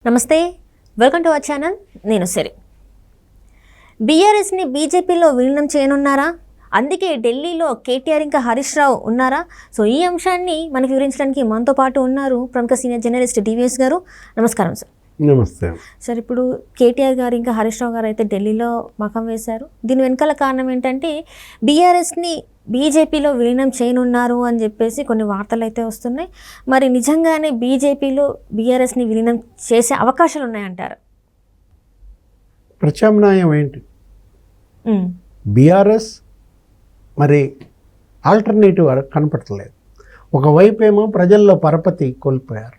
నమస్తే, welcome to our channel. నేను సిరి. బీఆర్ఎస్ని బీజేపీలో విలీనం చేయనున్నారా? అందుకే ఢిల్లీలో కేటీఆర్ ఇంకా హరీష్ రావు ఉన్నారా? సో ఈ అంశాన్ని మనకి వివరించడానికి మనతో పాటు ఉన్నారు ప్రముఖ సీనియర్ జర్నలిస్ట్ డివిఎస్ గారు. నమస్కారం సార్. నమస్తే సార్, ఇప్పుడు కేటీఆర్ గారు ఇంకా హరీష్ రావు గారు అయితే ఢిల్లీలో మకం వేశారు. దీని వెనకాల కారణం ఏంటంటే బీఆర్ఎస్ని బీజేపీలో విలీనం చేయనున్నారు అని చెప్పేసి కొన్ని వార్తలు అయితే వస్తున్నాయి. మరి నిజంగానే బీజేపీలో బీఆర్ఎస్ని విలీనం చేసే అవకాశాలు ఉన్నాయంటారు? ప్రత్యామ్నాయం ఏంటి? బీఆర్ఎస్ మరి ఆల్టర్నేటివ్ కనపడలేదు. ఒకవైపు ఏమో ప్రజల్లో పరపతి కోల్పోయారు,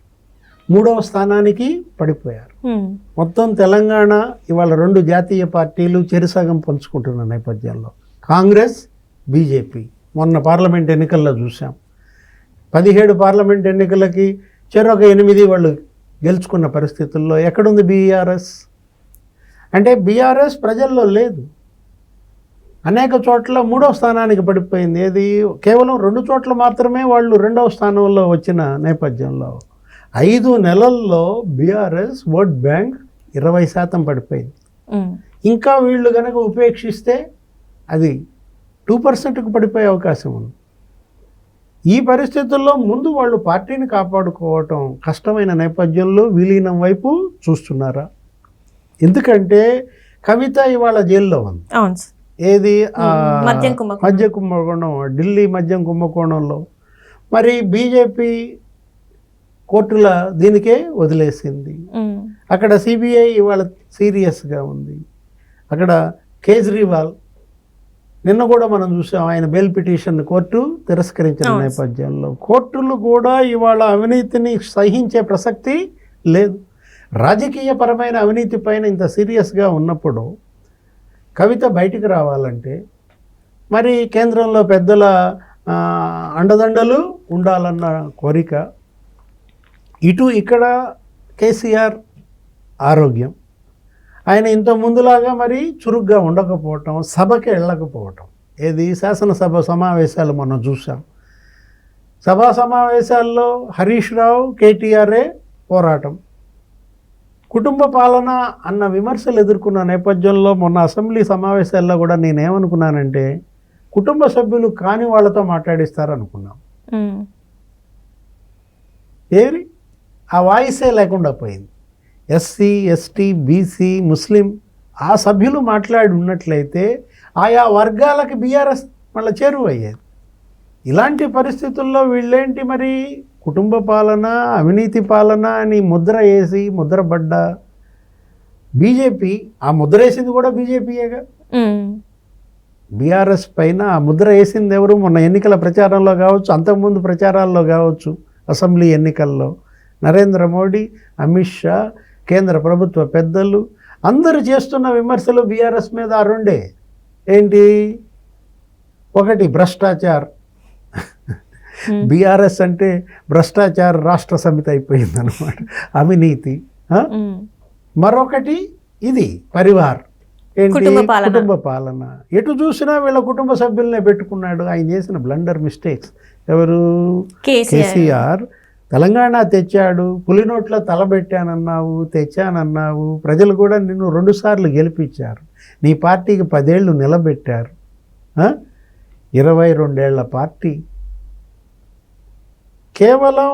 3వ స్థానానికి పడిపోయారు. మొత్తం తెలంగాణ ఇవాళ 2 జాతీయ పార్టీలు చెరుసగం పంచుకుంటున్న నేపథ్యంలో కాంగ్రెస్, బీజేపీ మొన్న పార్లమెంట్ ఎన్నికల్లో చూసాం. 17 పార్లమెంట్ ఎన్నికలకి చెరొక 8 వాళ్ళు గెలుచుకున్న పరిస్థితుల్లో ఎక్కడుంది బీఆర్ఎస్? అంటే బీఆర్ఎస్ ప్రజల్లో లేదు. అనేక చోట్ల 3వ స్థానానికి పడిపోయింది. ఏది కేవలం 2 చోట్ల మాత్రమే వాళ్ళు 2వ స్థానంలో వచ్చిన నేపథ్యంలో 5 నెలల్లో బీఆర్ఎస్ ఓట్ బ్యాంక్ 20% పడిపోయింది. ఇంకా వీళ్ళు కనుక ఉపేక్షిస్తే అది 2%కు పడిపోయే అవకాశం ఉంది. ఈ పరిస్థితుల్లో ముందు వాళ్ళు పార్టీని కాపాడుకోవటం కష్టమైన నేపథ్యంలో విలీనం వైపు చూస్తున్నారా? ఎందుకంటే కవిత ఇవాళ జైల్లో ఉంది. ఏది మద్య కుంభకోణం, ఢిల్లీ మద్యం కుంభకోణంలో. మరి బీజేపీ కోర్టుల దీనికే వదిలేసింది. అక్కడ సిబిఐ ఇవాళ సీరియస్గా ఉంది. అక్కడ కేజ్రీవాల్ నిన్న కూడా మనం చూసాం, ఆయన బెయిల్ పిటిషన్ కోర్టు తిరస్కరించిన నేపథ్యంలో కోర్టులు కూడా ఇవాళ అవినీతిని సహించే ప్రసక్తి లేదు. రాజకీయపరమైన అవినీతి పైన ఇంత సీరియస్గా ఉన్నప్పుడు కవిత బయటికి రావాలంటే మరి కేంద్రంలో పెద్దల అండదండలు ఉండాలన్న కోరిక, ఇక్కడ కేసీఆర్ ఆరోగ్యం, ఆయన ఇంత ముందులాగా మరి చురుగ్గా ఉండకపోవటం, సభకి వెళ్ళకపోవటం. ఏది శాసనసభ సమావేశాలు మనం చూసాం. సభా సమావేశాల్లో హరీష్ రావు, కేటీఆర్ఏ పోరాటం. కుటుంబ పాలన అన్న విమర్శలు ఎదుర్కొన్న నేపథ్యంలో మొన్న అసెంబ్లీ సమావేశాల్లో కూడా నేనేమనుకున్నానంటే కుటుంబ సభ్యులు కాని వాళ్ళతో మాట్లాడిస్తారనుకున్నాం. ఏరి ఆ వాయిసే లేకుండా పోయింది. ఎస్సీ, ఎస్టీ, బీసీ, ముస్లిం ఆ సభ్యులు మాట్లాడి ఉన్నట్లయితే ఆయా వర్గాలకి బీఆర్ఎస్ మళ్ళీ చేరువయ్యేది. ఇలాంటి పరిస్థితుల్లో వీళ్ళేంటి మరి కుటుంబ పాలన, అవినీతి పాలన అని ముద్ర వేసి ముద్రపడ్డ బీజేపీ, ఆ ముద్ర వేసింది కూడా బీజేపీయేగా. బీఆర్ఎస్ పైన ఆ ముద్ర వేసింది ఎవరు? మొన్న ఎన్నికల ప్రచారంలో కావచ్చు, అంతకుముందు ప్రచారాల్లో కావచ్చు, అసెంబ్లీ ఎన్నికల్లో నరేంద్ర మోడీ, అమిత్ షా, కేంద్ర ప్రభుత్వ పెద్దలు అందరూ చేస్తున్న విమర్శలు బీఆర్ఎస్ మీద ఆ రెండే. ఏంటి? ఒకటి భ్రష్టాచార్. బీఆర్ఎస్ అంటే భ్రష్టాచార రాష్ట్ర సమితి అయిపోయిందనమాట, అవినీతి. మరొకటి ఇది పరివార్. ఏంటి? కుటుంబ పాలన. ఎటు చూసినా వీళ్ళ కుటుంబ సభ్యులనే పెట్టుకున్నాడు. ఆయన చేసిన బ్లండర్ మిస్టేక్స్. ఎవరు? కేసీఆర్. తెలంగాణ తెచ్చాడు, పులినోట్లో తలబెట్టానన్నావు, తెచ్చానన్నావు. ప్రజలు కూడా నిన్ను 2 సార్లు గెలిపించారు. నీ పార్టీకి 10 ఏళ్ళు నిలబెట్టారు. 22 ఏళ్ల పార్టీ. కేవలం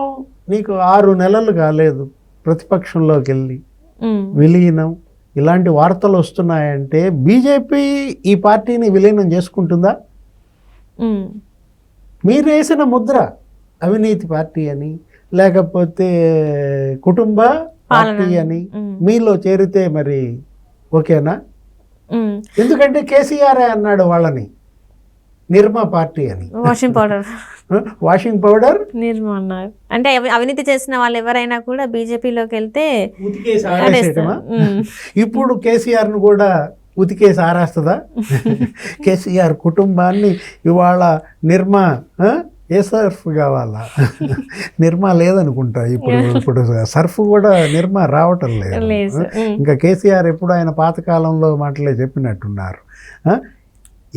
నీకు 6 నెలలు కాలేదు ప్రతిపక్షంలోకి వెళ్ళి విలీనం. ఇలాంటి వార్తలు వస్తున్నాయంటే బీజేపీ ఈ పార్టీని విలీనం చేసుకుంటుందా? మీరు వేసిన ముద్ర అవినీతి పార్టీ అని, లేకపోతే కుటుంబ పార్టీ అని మీలో చేరితే మరి ఓకేనా? ఎందుకంటే కేసీఆర్ అన్నాడు వాళ్ళని నిర్మా పార్టీ అని. వాషింగ్ పౌడర్ నిర్మా అన్నారు. అంటే అవినీతి చేసిన వాళ్ళు ఎవరైనా కూడా బీజేపీలోకి వెళ్తే ఉతికేసి ఆరేసేయటమా? ఇప్పుడు కేసీఆర్ను కూడా ఉతికేసి ఆరేస్తుందా? కేసీఆర్ కుటుంబాన్ని ఇవాళ నిర్మా ఏ సర్ఫ్ కావాలా? నిర్మా లేదనుకుంటా ఇప్పుడు సర్ఫ్ కూడా నిర్మా రావటం లేదు. ఇంకా కేసీఆర్ ఎప్పుడు ఆయన పాతకాలంలో మాటలే చెప్పినట్టున్నారు.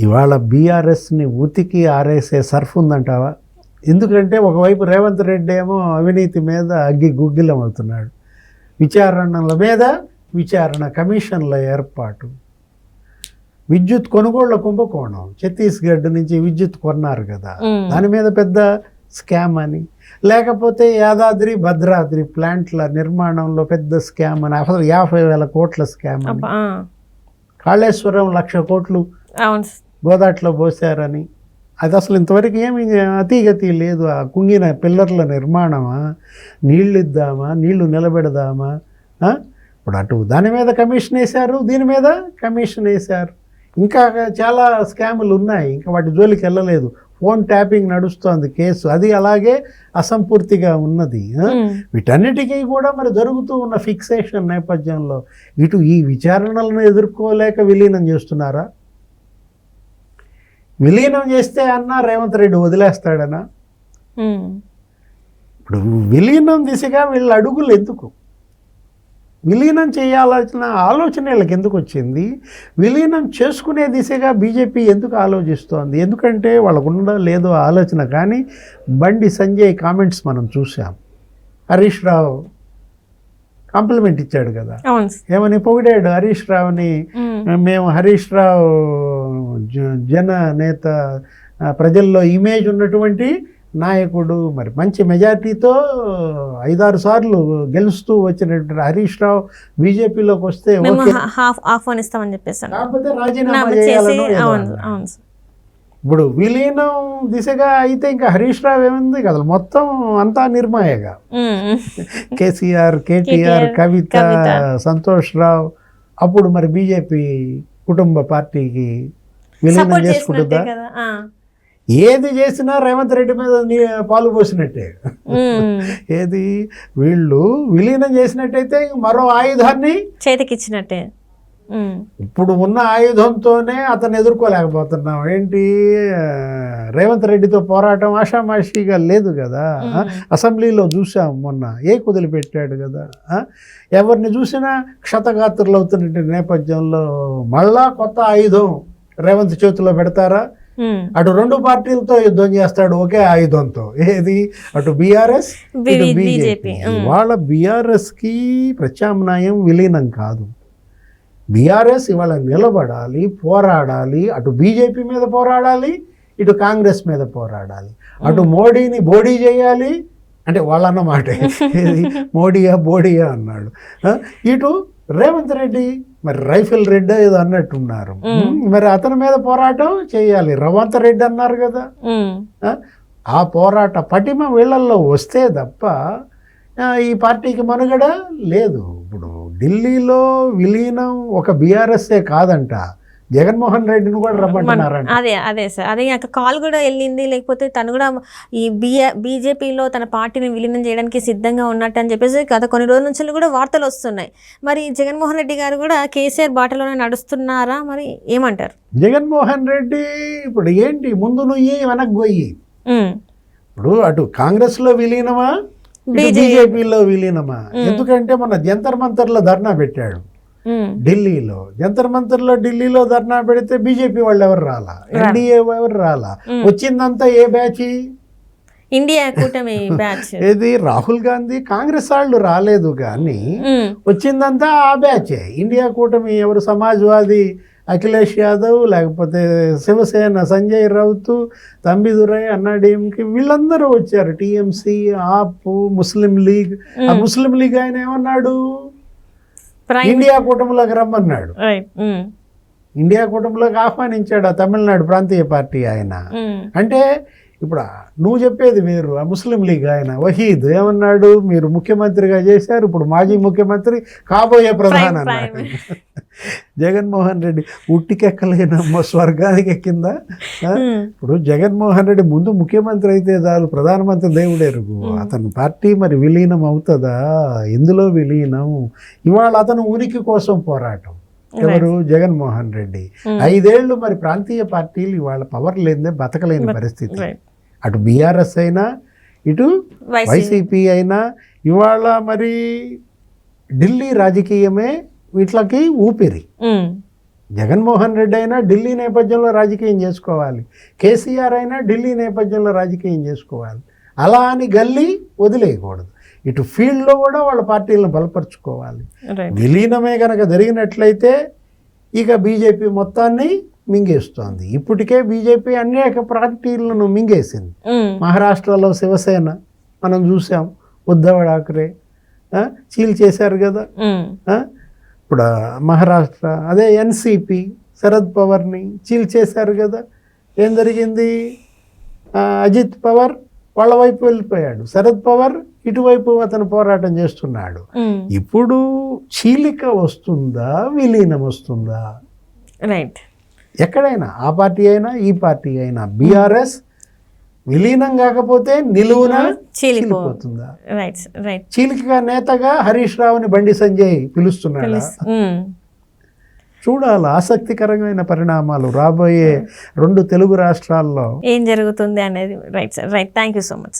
ఇవాళ బీఆర్ఎస్ని ఉతికి ఆరేసే సర్ఫ్ ఉందంటావా? ఎందుకంటే ఒకవైపు రేవంత్ రెడ్డి ఏమో అవినీతి మీద అగ్గి గుగ్గిలం అవుతున్నాడు, విచారణల మీద విచారణ కమిషన్ల ఏర్పాటు, విద్యుత్ కొనుగోళ్ల కుంభకోణం, ఛత్తీస్గఢ్ నుంచి విద్యుత్ కొన్నారు కదా, దాని మీద పెద్ద స్కామ్ అని, లేకపోతే యాదాద్రి భద్రాద్రి ప్లాంట్ల నిర్మాణంలో పెద్ద స్కామ్ అని, అసలు 50,000 కోట్ల స్కామ్ అని, కాళేశ్వరం 1,00,000 కోట్లు గోదాట్లో పోసారని, అది అసలు ఇంతవరకు ఏమి అతిగతి లేదు. ఆ కుంగిన పిల్లర్ల నిర్మాణమా, నీళ్ళు ఇద్దామా, నీళ్లు నిలబెడదామా, ఇప్పుడు అటు దాని మీద కమిషన్ వేశారు, దీని మీద కమిషన్ వేశారు. ఇంకా చాలా స్కాములు ఉన్నాయి, ఇంకా వాటి జోలికి వెళ్ళలేదు. ఫోన్ ట్యాపింగ్ నడుస్తోంది కేసు, అది అలాగే అసంపూర్తిగా ఉన్నది. వీటన్నిటికీ కూడా మరి జరుగుతూ ఉన్న ఫిక్సేషన్ నేపథ్యంలో ఇటు ఈ విచారణలను ఎదుర్కోలేక విలీనం చేస్తున్నారా? విలీనం చేస్తే అన్నా రేవంత్ రెడ్డి వదిలేస్తాడనా? ఇప్పుడు విలీనం దిశగా వీళ్ళ అడుగులు ఎందుకు? విలీనం చేయాల్సిన ఆలోచన వీళ్ళకి ఎందుకు వచ్చింది? విలీనం చేసుకునే దిశగా బీజేపీ ఎందుకు ఆలోచిస్తోంది? ఎందుకంటే వాళ్ళకున్న లేదో ఆలోచన. కానీ బండి సంజయ్ కామెంట్స్ మనం చూసాం. హరీష్ రావు కాంప్లిమెంట్ ఇచ్చాడు కదా, ఏమని పొగిడాడు హరీష్ రావుని. మేము హరీష్ రావు జన నేత, ప్రజల్లో ఇమేజ్ ఉన్నటువంటి నాయకుడు, మరి మంచి మెజార్టీతో 5-6 సార్లు గెలుస్తూ వచ్చినటువంటి హరీష్ రావు బీజేపీలోకి వస్తే ఆహ్వానిస్తామని చెప్పేసి కాకపోతే రాజీనామా చేయాలని. ఇప్పుడు విలీనం దిశగా అయితే ఇంకా హరీష్ రావు ఏముంది కదా, మొత్తం అంతా నిర్మాయగా. కేసీఆర్, కేటీఆర్, కవిత, సంతోష్ రావు. అప్పుడు మరి బీజేపీ కుటుంబ పార్టీకి విలీనం చేసుకుంటుందా? ఏది చేసినా రేవంత్ రెడ్డి మీద పాలు పోసినట్టే. ఏది వీళ్ళు విలీనం చేసినట్టయితే మరో ఆయుధాన్ని చేతికిచ్చినట్టే. ఇప్పుడు ఉన్న ఆయుధంతోనే అతను ఎదుర్కోలేకపోతున్నాం. ఏంటి, రేవంత్ రెడ్డితో పోరాటం ఆషామాషిగా లేదు కదా. అసెంబ్లీలో చూసాం మొన్న, వదిలిపెట్టాడు కదా. ఎవరిని చూసినా క్షతగాత్రులు అవుతున్న నేపథ్యంలో మళ్ళా కొత్త ఆయుధం రేవంత్ చేతిలో పెడతారా? అటు 2 పార్టీలతో యుద్ధం చేస్తాడు ఒకే ఆయుధంతో. ఏది, అటు బీఆర్ఎస్, ఇటు బీజేపీ. వాళ్ళ బీఆర్ఎస్కి ప్రత్యామ్నాయం విలీనం కాదు. బీఆర్ఎస్ ఇవాళ నిలబడాలి, పోరాడాలి. అటు బీజేపీ మీద పోరాడాలి, ఇటు కాంగ్రెస్ మీద పోరాడాలి. అటు మోడీని బోడీ చేయాలి, అంటే వాళ్ళన్నమాట, మోడీయా బోడీయా అన్నాడు. ఇటు రేవంత్ రెడ్డి మరి రైఫిల్ రెడ్డి ఏదో అన్నట్టున్నారు, మరి అతని మీద పోరాటం చేయాలి. రవంత్ రెడ్డి అన్నారు కదా. ఆ పోరాట పటిమ వీళ్ళల్లో వస్తే తప్ప ఈ పార్టీకి మనుగడ లేదు. ఇప్పుడు ఢిల్లీలో విలీనం ఒక బీఆర్ఎస్ఏ కాదంట, జగన్మోహన్ రెడ్డిని కూడా రమ్మంటున్నారంట. అదే సార్, అదే కాల్ కూడా వెళ్ళింది. లేకపోతే తను కూడా ఈ బీజేపీలో తన పార్టీని విలీనం చేయడానికి సిద్ధంగా ఉన్నట్టు అని చెప్పేసి గత కొన్ని రోజుల నుంచి కూడా వార్తలు వస్తున్నాయి. మరి జగన్మోహన్ రెడ్డి గారు కూడా కేసీఆర్ బాటలోనే నడుస్తున్నారా? మరి ఏమంటారు? జగన్మోహన్ రెడ్డి ఇప్పుడు ఏంటి, ముందు నుయ్యి వెనక్కి పోయి. ఇప్పుడు అటు కాంగ్రెస్లో విలీనమా, బీజేపీలో విలీనమా? ఎందుకంటే మన జంతర్ మంతర్లో ధర్నా పెట్టాడు ఢిల్లీలో. జంతర్ మంతర్లో ఢిల్లీలో ధర్నా పెడితే బీజేపీ వాళ్ళు ఎవరు రాలా, ఎన్డీఏ ఎవరు రాలా. వచ్చిందంతా ఏ బ్యాచ్? ఇండియా కూటమి బ్యాచ్. ఏది, రాహుల్ గాంధీ కాంగ్రెస్ వాళ్ళు రాలేదు, కానీ వచ్చిందంతా ఆ బ్యాచే. ఇండియా కూటమి ఎవరు? సమాజ్వాదీ అఖిలేష్ యాదవ్, లేకపోతే శివసేన సంజయ్ రౌత్, తంబిదురై, అన్నాడీఎంకి వీళ్ళందరూ వచ్చారు. టీఎంసీ, ఆప్, ముస్లిం లీగ్. ఆ ముస్లిం లీగ్ ఆయన ఏమన్నాడు, ఇండియా కూటమిలోకి రమ్మన్నాడు. ఇండియా కూటమిలోకి ఆహ్వానించాడు ఆ తమిళనాడు ప్రాంతీయ పార్టీ ఆయన. అంటే ఇప్పుడు నువ్వు చెప్పేది వేరు. ఆ ముస్లిం లీగ్ ఆయన వహీద్ ఏమన్నాడు, మీరు ముఖ్యమంత్రిగా చేశారు, ఇప్పుడు మాజీ ముఖ్యమంత్రి, కాబోయే ప్రధాని అన్నాడు. జగన్మోహన్ రెడ్డి ఉట్టికెక్కలేనమ్మ స్వర్గానికి ఎక్కిందా? ఇప్పుడు జగన్మోహన్ రెడ్డి ముందు ముఖ్యమంత్రి అయితే చాలు, ప్రధానమంత్రి దేవుడెరుగు. అతని పార్టీ మరి విలీనం అవుతుందా? ఎందులో విలీనం? ఇవాళ అతను ఉనికి కోసం పోరాటం. ఎవరు? జగన్మోహన్ రెడ్డి. 5 ఏళ్ళు మరి ప్రాంతీయ పార్టీలు ఇవాళ పవర్ లేదే బతకలేని పరిస్థితి. అటు బీఆర్ఎస్ అయినా, ఇటు వైసీపీ అయినా ఇవాళ మరి ఢిల్లీ రాజకీయమే వీటికి ఊపిరి. జగన్మోహన్ రెడ్డి అయినా ఢిల్లీ నేపథ్యంలో రాజకీయం చేసుకోవాలి, కేసీఆర్ అయినా ఢిల్లీ నేపథ్యంలో రాజకీయం చేసుకోవాలి. అలా అని గల్లీ వదిలేయకూడదు. ఇటు ఫీల్డ్లో కూడా వాళ్ళ పార్టీలను బలపరుచుకోవాలి. రైట్. విలీనమే కనుక జరిగినట్లయితే ఇక బీజేపీ మొత్తాన్ని మింగేస్తోంది. ఇప్పటికే బీజేపీ అనేక పార్టీలను మింగేసింది. మహారాష్ట్రలో శివసేన మనం చూసాం, ఉద్ధవ్ ఠాక్రే చీల్ చేశారు కదా. ఇప్పుడు మహారాష్ట్ర అదే ఎన్సిపి శరద్ పవార్ని చీల్ చేశారు కదా. ఏం జరిగింది? అజిత్ పవార్ వాళ్ళ వైపు వెళ్ళిపోయాడు, శరద్ పవార్ ఇటువైపు అతను పోరాటం చేస్తున్నాడు. ఇప్పుడు చీలిక వస్తుందా, విలీనం వస్తుందా? రైట్. ఎక్కడైనా ఆ పార్టీ అయినా ఈ పార్టీ అయినా బీఆర్ఎస్ విలీనం కాకపోతే నిలువున చీలిపోతుందా? రైట్. రైట్. చీలిక నేతగా హరీష్ రావుని బండి సంజయ్ పిలుస్తున్నాడా? చూడాలి. ఆసక్తికరమైన పరిణామాలు రాబోయే 2 తెలుగు రాష్ట్రాల్లో ఏం జరుగుతుంది అనేది. Right sir. Right. Thank you so much.